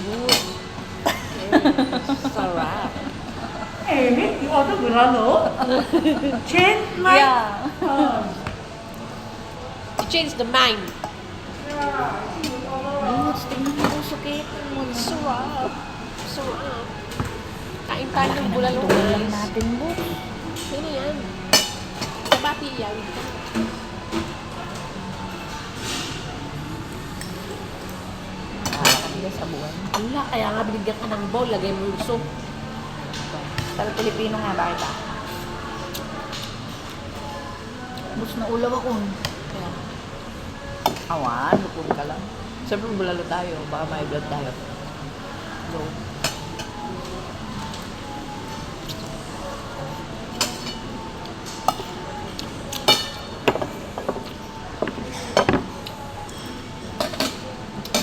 good. Sarap. Eh, you order bulalo? Change my... Yeah. You change the mind. Boots, tingnan mo yung sukit mo. Sarap. Sarap. Kain tayo ng bulalo, Tulong guys. natin, Boots. Sino yan? Kabati yan. Nakakabila sa buwan. Ala, kaya nga binigyan ka ng bowl, lagay mo yung soup. Pero Pilipino nga, bakit ba? Boots, naulaw ako. Kaya, Awan, lupon ka lang. Siyempre, bulalo tayo. Baka may blood tayo. Go.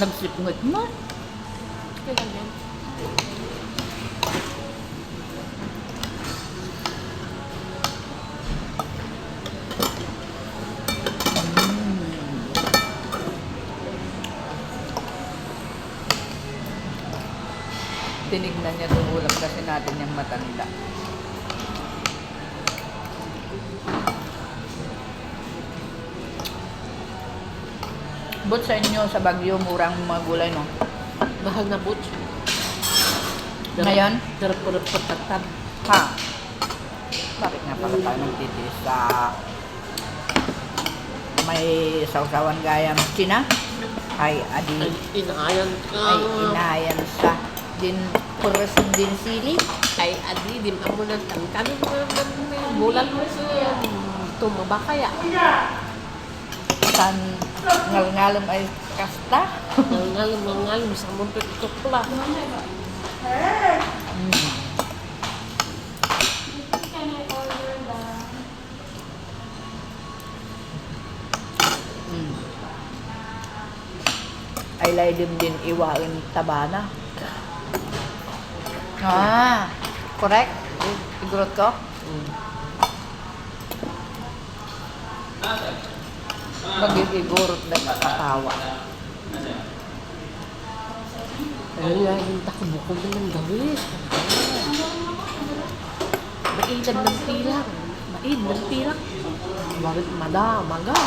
Nagslipngot mo. kailan yan? Tinignan niya itong ulam kasi natin yung matanda. But sa inyo, sa Baguio, murang mga gulay, no? Bahag na butch. Ngayon? Darap-darap pagtatag. Ha? Bakit nga pala tayo nagtitiis sa may sausawan gayam China? Ay, adi, Ay, inayan ka. ay inayan sa din puras din sili. Ay, adi, di mo ng tangkan. Bulan mo siya. Tumaba kaya. San ngal-ngalam ay kasta. Mangalim sa mumpit tukla. Ay laidim din iwain tabana. Ah, correct? Igurot ko? Magigigurot na nakatawa. Ay, yung takbukog na ng gawin. Mainad ng pilak. Maid ng pilak. Bakit maga?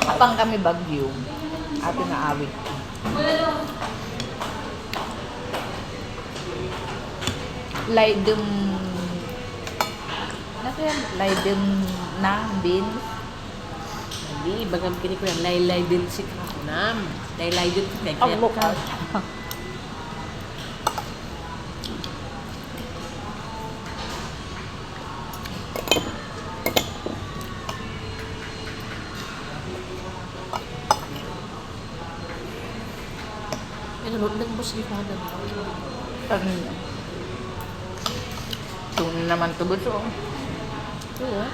Kapang kami Bagyo, atin na awit. Laidum laidum na bin. Hindi, bagam kini ko yan. Laylay din si Kakunam. Laylay din si Ang mukha. Nanood ng boss ni Father. Tunay naman to gusto. Oo.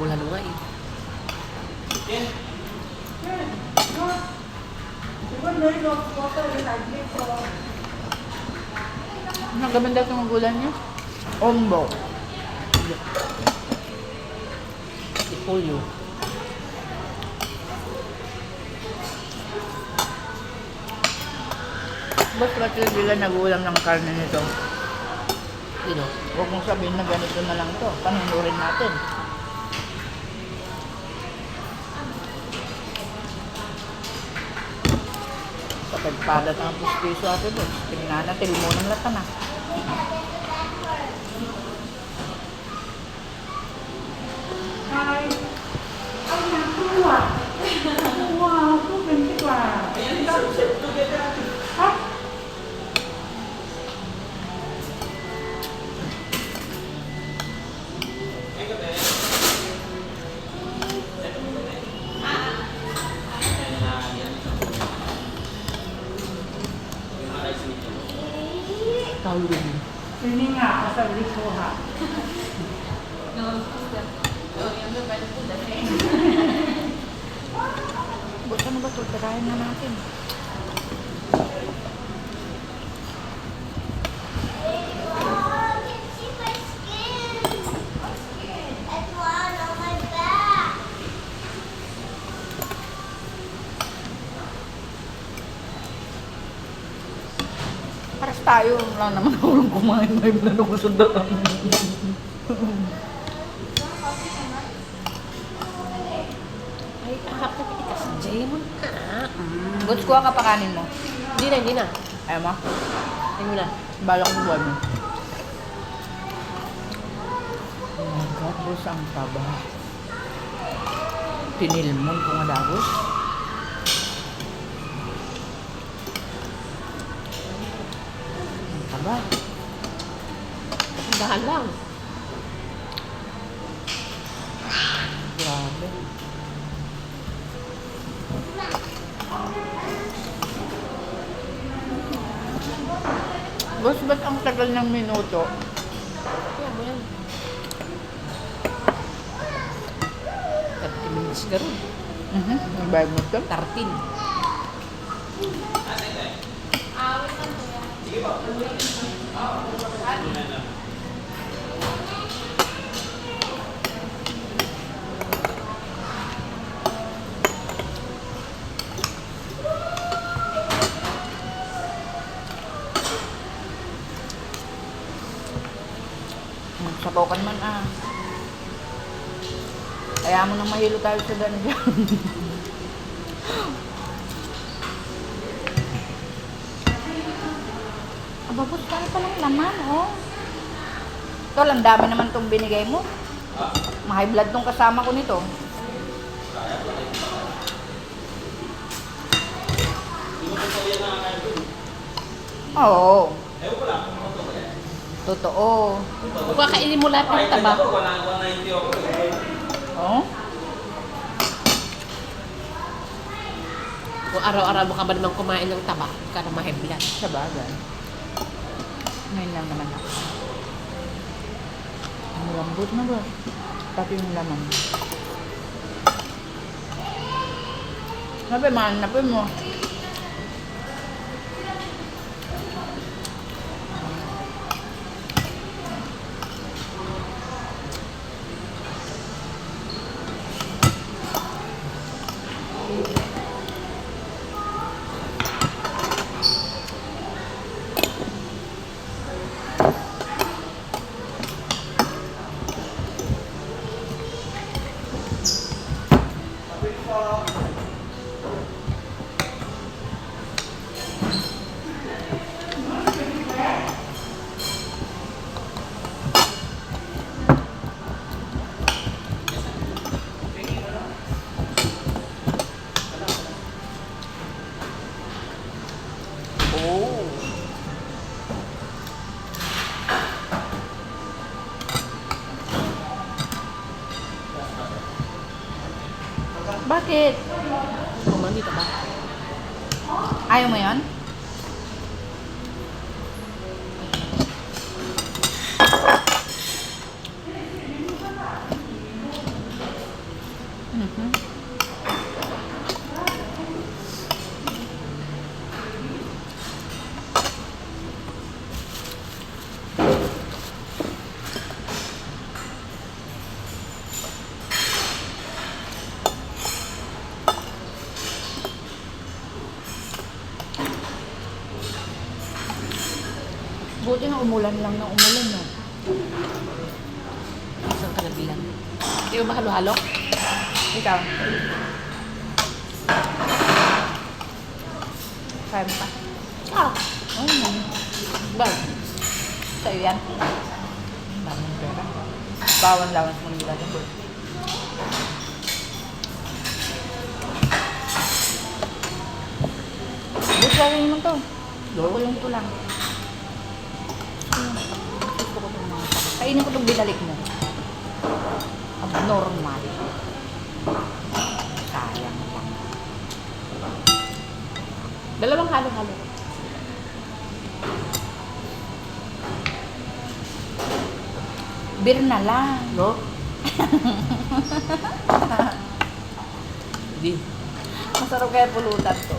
Bulan nga eh. Ang ganda itong gulan niya. Ombo. Ipolyo. Ba't sila nagulang ng karne nito? Sino? Huwag mong sabihin na ganito na lang to. Panunurin natin. Sa pagpadat ng pustiso atin doon. Tingnan natin, limunang lata na. Ay, ang natuwa. Wow, ito ganito ah. Ha? Tawag rin. Ini nga, asal liko ha. Buat ano ba ito? Tirahin na natin. tayo lang naman ulong kumain. May blano ko sa daan. Ay, ahapon ikas. Jaymon ka. Buts, kuha ka pa kanin mo. Hindi na. Ayaw mo? Ayun mo na. Bala ko buwan mo. Oh my God, boss, ang taba. Tinilmon ko nga dagos. Ang taba. Dahan lang. Grabe. Boss, ba't ang tagal ng minuto? Kaya mo yan. 30 minutes ka rin. Nagbayad mo ito? 13. Sabaw ka naman ah. Kaya mo nang mahilo tayo sa daan dyan. Aba, boss, paano palang laman, oh? Tol, ang dami naman itong binigay mo. Ma-high blood tong kasama ko nito. Oo. Totoo. Kung kakainin mo lahat ng taba, Oh? kung araw-araw mo ka ba naman kumain ng taba, ka na mahiblan. Sa bagay. Ngayon lang naman ako. Ang lambot na ba? Pati yung laman. Napi, mahanapin mo. Oh. Bakit? Kumain dito ba? Ayaw mo yun? Mhm. Buti nga umulan lang ng umulan, no? Isang kalabihan. Di ba halo-halo? Ikaw? Kaya mo pa? Ah, Oh, yan. ba? Sa'yo yan. Daming pera. Bawang lawas mo nila ng boy. Gusto rin naman to. Kulong to lang. Gusto ko itong mga sakit. Kainin ko itong binalik mo. Abnormal. Sayang lang. Dalawang halo-halo. Beer na lang. No? Hindi. Masarap kaya pulutan to.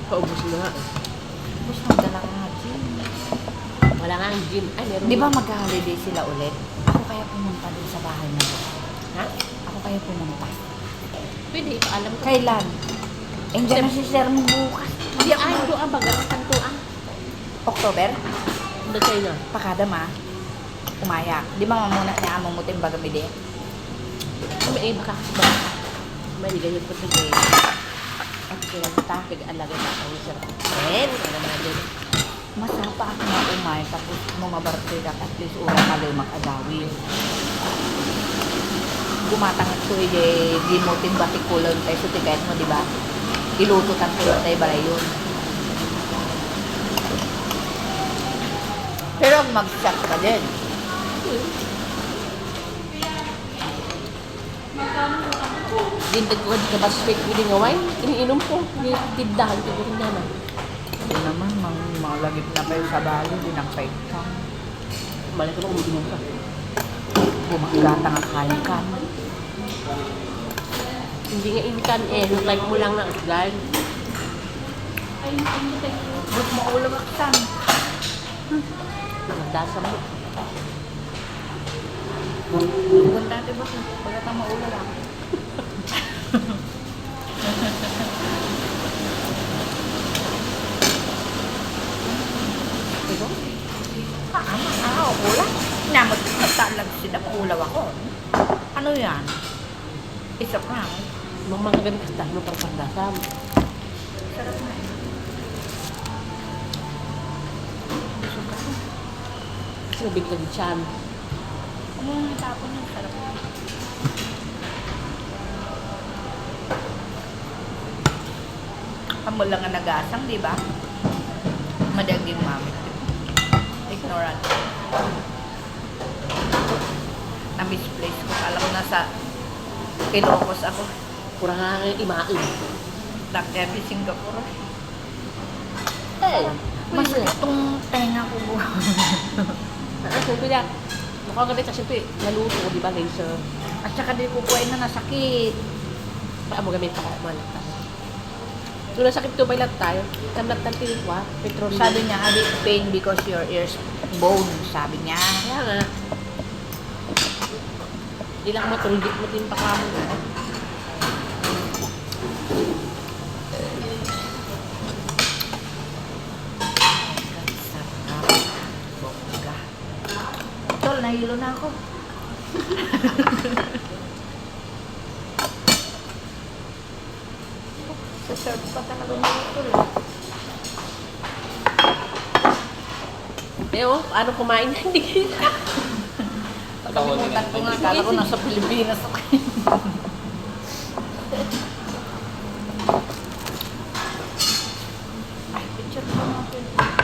Paubos na nga. Gusto mo dala ka nga, Jim. Wala nga ang gym. Ay, meron. Di ba mag-holiday sila ulit? Ako kaya pumunta dun sa bahay na doon. Ha? Ako kaya pumunta. Pwede, ipaalam ko. Kailan? Eh, dyan na si Sir mo bukas. Hindi, ay, doon baga. Ang tuan. October, Hindi China. pakada ma. Umaya. Di ba mamuna niya among mutim baga midi? May iba ka. May ganyan po sige. At kinanta. Pag-alaga na ako sa ramen. Ano naman din. Masapa ako na umay tapos mamabartir ka at least ura maloy makadawin. Gumatangat ko di mo timbati kulon tayo sa tiket mo, di ba? Ilututan ko tayo balay yun. Pero mag-shop ka din. Dindag ko di ka ba sweet with nga wine? Iniinom ko. Tindahan ko rin naman. Hindi naman, mga lagip na kayo sa balo, dinakpaitang. Malay ko na umiinom ka. Bumagkata nga kain. Hindi nga inkan eh. Like mo lang na agad. But mo ulo aksan. Nagdasa mo. Ganda natin ba? Pagkata maulo lang. Ito? Ula. Namot, nagtalag sila maulaw ako. Ano yan? Isa pa. Mga ganit ka tayo pang pagdasam. Sarap na eh. Busog ako. Kasi nabiglang tiyan. Ano yung itapon yun? Sarap na. Amo lang ang nag-asang, di ba? Madaging mami. Ignorant. Na-misplace ko. Alam ko nasa Ilocos ako. Kurang nga nga imain. Dakderi, Singapore. Eh, Masakit itong tenga ko. siyempre na. Mukha ganit sa siyempre. Naluto ko, di ba, laser? At saka di ko kuwain na nasakit. Baka mo gamit ako malata. Kung nasakit to ba lahat tayo? Kamlat ng tinikwa, petrol. Sabi niya, I get pain because your ears bone. Sabi niya. Kaya nga. Hindi lang matulgit mo din pa kamo na. Sarap. Bongga. Tol, nahilo na ako. Sa-serve pa talaga niya tol. Eh oh, paano kumain na hindi kita? Pagkalimutan ko nga, kala ko nasa Pilipinas ako. Ay, picture ko natin.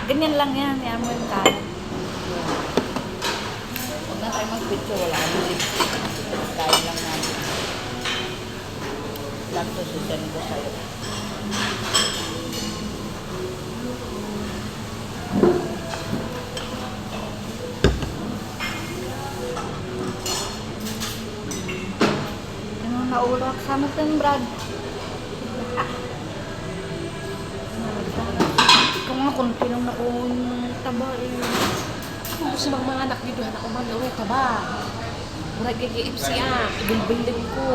Ganyan lang yan, yan mo yung kala. Huwag na tayo mag-picture, wala kami lipstick. Kain lang natin. Lang to, susend ko sa'yo. Ano, naulak sa natin, Brad. Ikaw nga, kunti lang nakuha yung taba eh. Kung gusto mga anak dito, anak ko man lawit, taba. Murag gigiip siya, ibilbiling ko.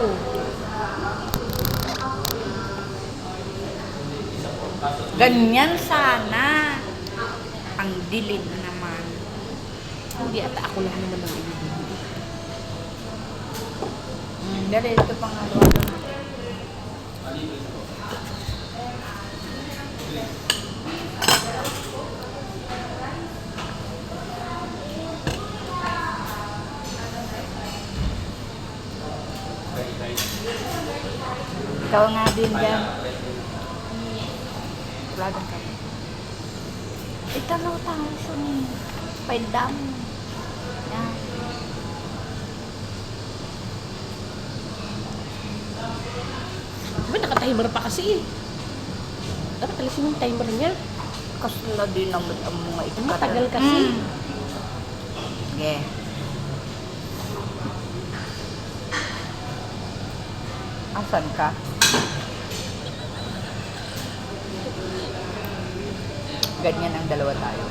Ganyan sana. Ang dilim na naman. Hindi ata ako lang naman ang ibibili. Dali, ito pang ano. Ikaw nga din dyan. Vlogan ka. Italaw tayo siya ni Paidam. Yan. Diba naka-timer pa kasi eh. Dapat alisin yung timer niya. Kasi na din naman ang mga ito. Matagal kasi. Yeah. Asan ka? Ganyan ang dalawa tayo.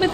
Ba't